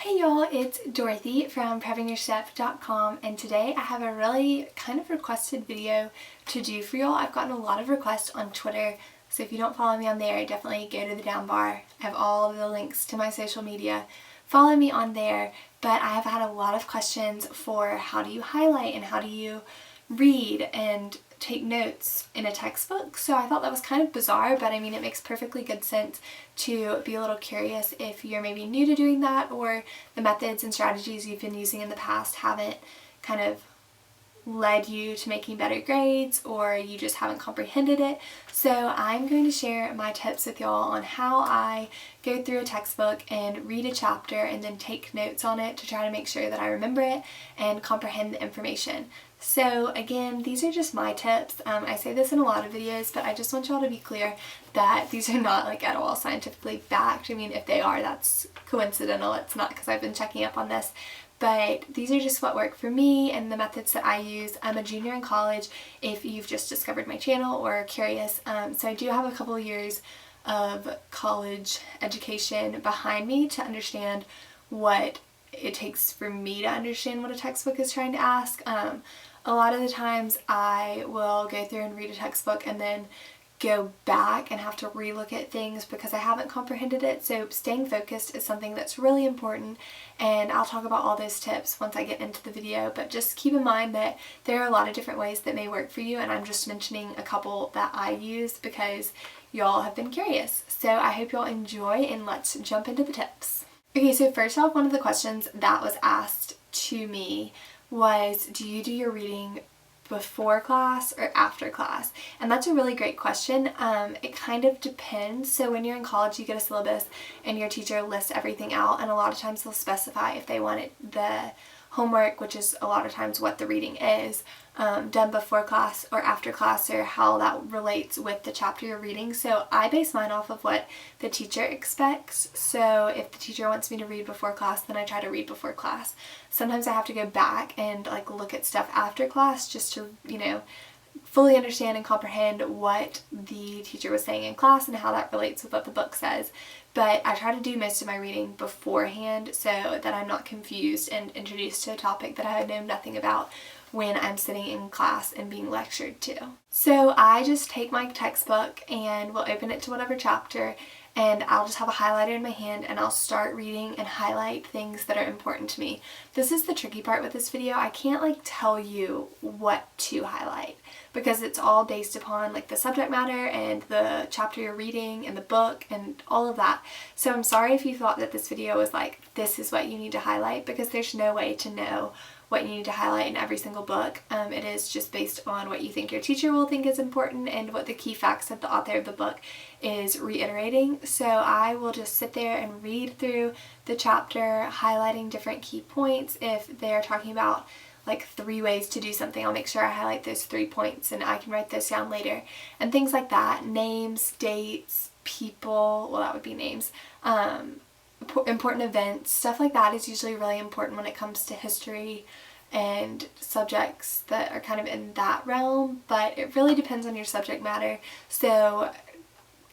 Hey y'all, it's Dorothy from PrepInYourStep.com, and today I have a really kind of requested video to do for y'all. I've gotten a lot of requests on Twitter, so if you don't follow me on there, definitely go to the down bar. I have all of the links to my social media. Follow me on there, but I have had a lot of questions for how do you highlight and how do you read and take notes in a textbook. So I thought that was kind of bizarre, but I mean it makes perfectly good sense to be a little curious if you're maybe new to doing that or the methods and strategies you've been using in the past haven't kind of led you to making better grades or you just haven't comprehended it. So I'm going to share my tips with y'all on how I go through a textbook and read a chapter and then take notes on it to try to make sure that I remember it and comprehend the information. So again, these are just my tips. I say this in a lot of videos, but I just want y'all to be clear that these are not like at all scientifically backed. I mean, if they are, that's coincidental. It's not because I've been checking up on this. But these are just what work for me and the methods that I use. I'm a junior in college if you've just discovered my channel or are curious. So I do have a couple years of college education behind me to understand what it takes for me to understand what a textbook is trying to ask. A lot of the times I will go through and read a textbook and then go back and have to relook at things because I haven't comprehended it. So staying focused is something that's really important, and I'll talk about all those tips once I get into the video, but just keep in mind that there are a lot of different ways that may work for you, and I'm just mentioning a couple that I use because y'all have been curious. So I hope y'all enjoy, and let's jump into the tips. Okay, so first off, one of the questions that was asked to me was, do you do your reading before class or after class? And that's a really great question. It kind of depends. So when you're in college, you get a syllabus and your teacher lists everything out, and a lot of times they'll specify if they want it, the homework, which is a lot of times what the reading is, done before class or after class, or how that relates with the chapter you're reading. So I base mine off of what the teacher expects. So if the teacher wants me to read before class, then I try to read before class. Sometimes I have to go back and like look at stuff after class just to, fully understand and comprehend what the teacher was saying in class and how that relates with what the book says. But I try to do most of my reading beforehand so that I'm not confused and introduced to a topic that I know nothing about when I'm sitting in class and being lectured to. So I just take my textbook and will open it to whatever chapter, and I'll just have a highlighter in my hand and I'll start reading and highlight things that are important to me. This is the tricky part with this video. I can't like tell you what to highlight because it's all based upon like the subject matter and the chapter you're reading and the book and all of that. So I'm sorry if you thought that this video was like, this is what you need to highlight, because there's no way to know what you need to highlight in every single book. It is just based on what you think your teacher will think is important and what the key facts that the author of the book is reiterating. So I will just sit there and read through the chapter, highlighting different key points. If they're talking about like 3 ways to do something, I'll make sure I highlight those 3 points and I can write those down later. And things like that, names, dates, people, well that would be names, important events, stuff like that is usually really important when it comes to history and subjects that are kind of in that realm, but it really depends on your subject matter. So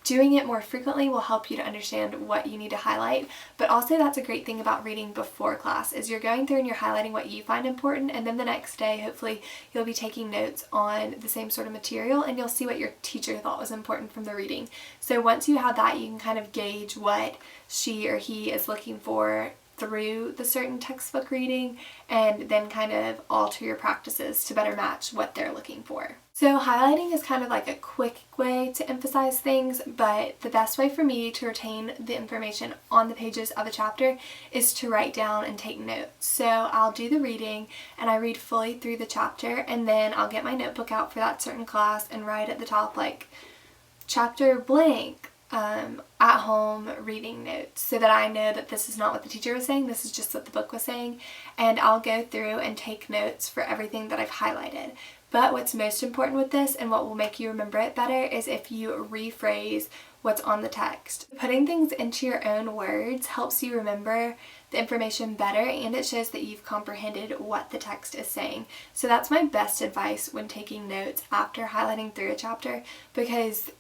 doing it more frequently will help you to understand what you need to highlight, but also that's a great thing about reading before class is you're going through and you're highlighting what you find important, and then the next day hopefully you'll be taking notes on the same sort of material and you'll see what your teacher thought was important from the reading. So once you have that, you can kind of gauge what she or he is looking for through the certain textbook reading, and then kind of alter your practices to better match what they're looking for. So highlighting is kind of like a quick way to emphasize things, but the best way for me to retain the information on the pages of a chapter is to write down and take notes. So I'll do the reading and I read fully through the chapter, and then I'll get my notebook out for that certain class and write at the top like chapter blank, at home reading notes, so that I know that this is not what the teacher was saying, this is just what the book was saying, and I'll go through and take notes for everything that I've highlighted. But what's most important with this and what will make you remember it better is if you rephrase what's on the text. Putting things into your own words helps you remember the information better, and it shows that you've comprehended what the text is saying. So that's my best advice when taking notes after highlighting through a chapter, because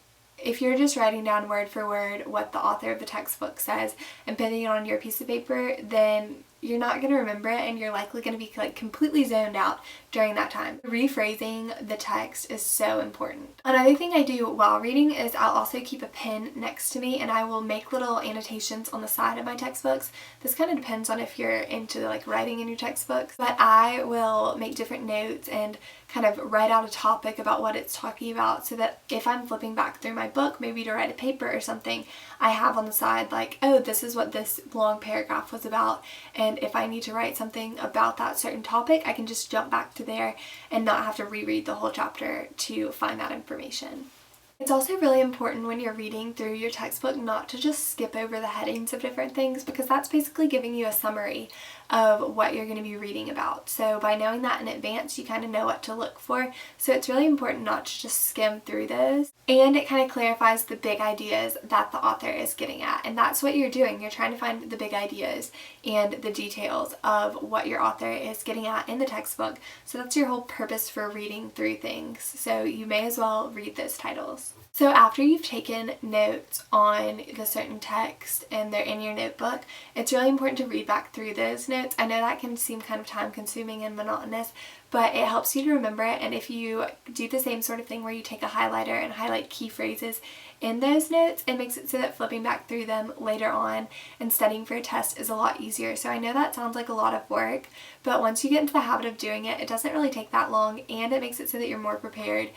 if you're just writing down word for word what the author of the textbook says and putting it on your piece of paper, then you're not going to remember it and you're likely going to be like completely zoned out during that time. Rephrasing the text is so important. Another thing I do while reading is I'll also keep a pen next to me and I will make little annotations on the side of my textbooks. This kind of depends on if you're into like writing in your textbooks, but I will make different notes and kind of write out a topic about what it's talking about so that if I'm flipping back through my book, maybe to write a paper or something, I have on the side like, oh, this is what this long paragraph was about, and if I need to write something about that certain topic, I can just jump back to there and not have to reread the whole chapter to find that information. It's also really important when you're reading through your textbook not to just skip over the headings of different things, because that's basically giving you a summary of what you're going to be reading about. So by knowing that in advance, you kind of know what to look for. So it's really important not to just skim through those. And it kind of clarifies the big ideas that the author is getting at. And that's what you're doing. You're trying to find the big ideas and the details of what your author is getting at in the textbook. So that's your whole purpose for reading through things. So you may as well read those titles. So after you've taken notes on the certain text and they're in your notebook, it's really important to read back through those notes. I know that can seem kind of time consuming and monotonous, but it helps you to remember it. And if you do the same sort of thing where you take a highlighter and highlight key phrases in those notes, it makes it so that flipping back through them later on and studying for a test is a lot easier. So I know that sounds like a lot of work, but once you get into the habit of doing it, it doesn't really take that long, and it makes it so that you're more prepared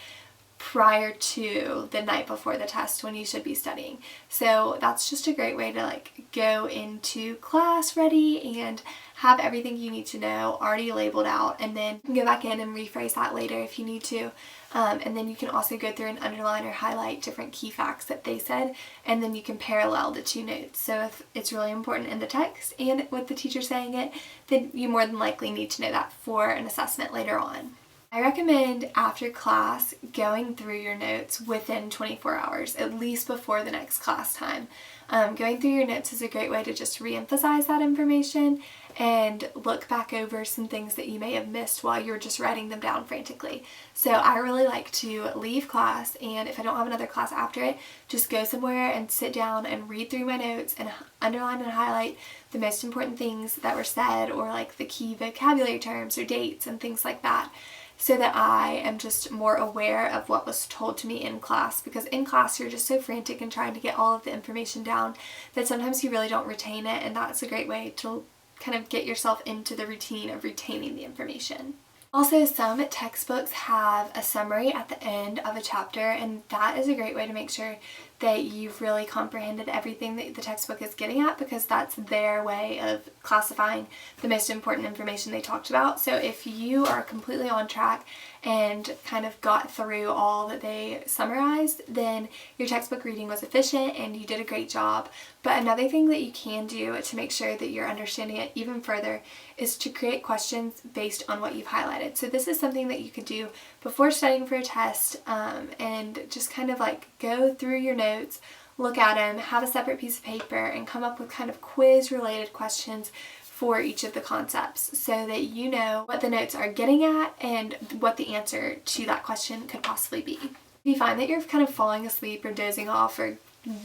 prior to the night before the test when you should be studying. So that's just a great way to like go into class ready and have everything you need to know already labeled out, and then you can go back in and rephrase that later if you need to. And then you can also go through and underline or highlight different key facts that they said, and then you can parallel the two notes. So if it's really important in the text and with the teacher saying it, then you more than likely need to know that for an assessment later on. I recommend after class going through your notes within 24 hours, at least before the next class time. Going through your notes is a great way to just re-emphasize that information and look back over some things that you may have missed while you were just writing them down frantically. So I really like to leave class, and if I don't have another class after it, just go somewhere and sit down and read through my notes and underline and highlight the most important things that were said, or like the key vocabulary terms or dates and things like that, so that I am just more aware of what was told to me in class. Because in class you're just so frantic and trying to get all of the information down that sometimes you really don't retain it, and that's a great way to kind of get yourself into the routine of retaining the information. Also, some textbooks have a summary at the end of a chapter, and that is a great way to make sure that you've really comprehended everything that the textbook is getting at, because that's their way of classifying the most important information they talked about. So if you are completely on track and kind of got through all that they summarized, then your textbook reading was efficient and you did a great job. But another thing that you can do to make sure that you're understanding it even further is to create questions based on what you've highlighted. So this is something that you could do before studying for a test, and just kind of like go through your notes, look at them, have a separate piece of paper, and come up with kind of quiz related questions for each of the concepts, so that you know what the notes are getting at and what the answer to that question could possibly be. If you find that you're kind of falling asleep or dozing off or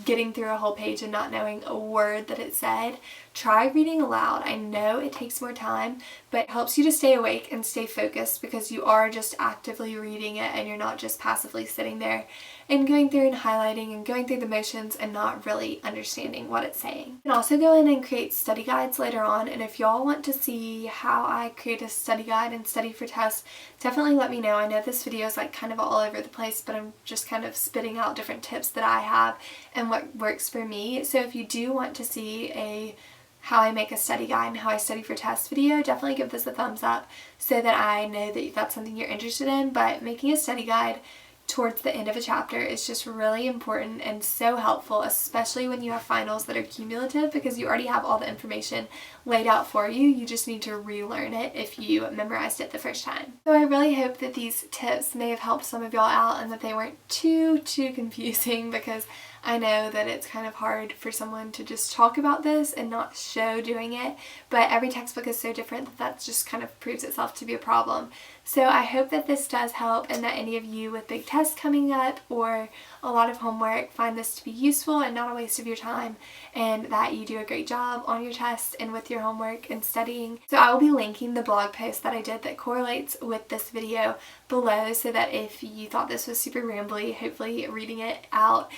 getting through a whole page and not knowing a word that it said, try reading aloud. I know it takes more time, but it helps you to stay awake and stay focused, because you are just actively reading it and you're not just passively sitting there and going through and highlighting and going through the motions and not really understanding what it's saying. You can also go in and create study guides later on, and if y'all want to see how I create a study guide and study for tests, definitely let me know. I know this video is like kind of all over the place, but I'm just kind of spitting out different tips that I have and what works for me. So if you do want to see a how I make a study guide and how I study for tests video, definitely give this a thumbs up so that I know that that's something you're interested in. But making a study guide towards the end of a chapter is just really important and so helpful, especially when you have finals that are cumulative, because you already have all the information laid out for you. You just need to relearn it if you memorized it the first time. So I really hope that these tips may have helped some of y'all out and that they weren't too confusing, because I know that it's kind of hard for someone to just talk about this and not show doing it, but every textbook is so different that just kind of proves itself to be a problem. So I hope that this does help and that any of you with big tests coming up or a lot of homework find this to be useful and not a waste of your time, and that you do a great job on your tests and with your homework and studying. So I will be linking the blog post that I did that correlates with this video below, so that if you thought this was super rambly, hopefully reading it out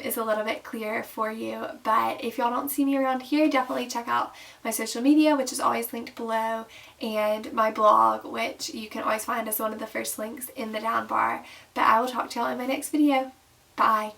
is a little bit clearer for you. But if y'all don't see me around here, definitely check out my social media, which is always linked below, and my blog, which you can always find as one of the first links in the down bar. But I will talk to y'all in my next video. Bye!